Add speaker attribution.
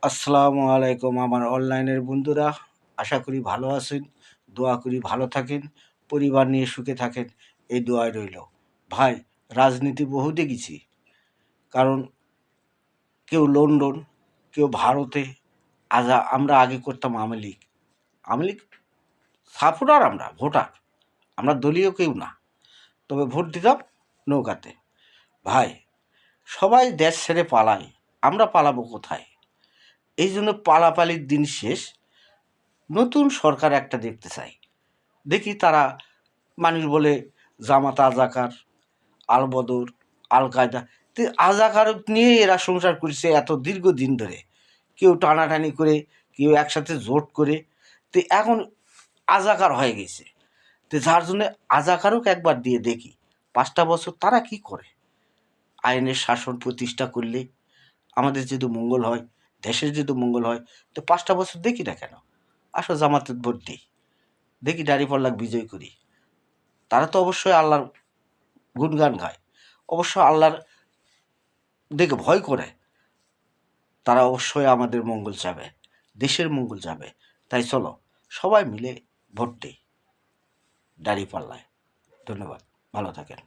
Speaker 1: আসসালামু আলাইকুম আমার অনলাইনের বন্ধুরা। আশা করি ভালো আছেন। দোয়া করি ভালো থাকেন, পরিবার নিয়ে সুখে থাকেন, এই দোয়াই রইল। ভাই, রাজনীতি বহু দেখেছি। কারণ কেউ লন্ডন, কেউ ভারতে। আমরা আগে করতাম আওয়ামী লীগ। আওয়ামী লীগ সাপোর্টার, আমরা ভোটার, আমরা দলীয় কেউ না। তবে ভোট দিতাম নৌকাতে। ভাই, সবাই দেশ ছেড়ে পালায়, আমরা পালাবো কোথায়? এই জন্য পালাপালির দিন শেষ। নতুন সরকার একটা দেখতে চাই। দেখি তারা, মানুষ বলে জামাত আজাকার, আল বদর, আল কায়দা, তো আজাকার নিয়ে এরা সংসার করছে এত দীর্ঘদিন ধরে। কেউ টানাটানি করে, কেউ একসাথে জোট করে, তো এখন আজাকার হয়ে গেছে। তো যার জন্য আজাকারও একবার দিয়ে দেখি 5টা বছর তারা কি করে। আইনের শাসন প্রতিষ্ঠা করলে আমাদের যদি মঙ্গল হয়, দেশের যদি মঙ্গল হয়, তো 5টা বছর দেখি না কেন? আসো জামাতে ভোট দিই, দেখি দাঁড়িপাল্লা বিজয় করি। তারা তো অবশ্যই আল্লাহর গুণগান গায়, অবশ্য আল্লাহর দেখে ভয় করে। তারা অবশ্যই আমাদের মঙ্গল চাবে, দেশের মঙ্গল চাবে। তাই চলো সবাই মিলে ভোট দিই দাঁড়িপাল্লায়। ধন্যবাদ, ভালো থাকেন।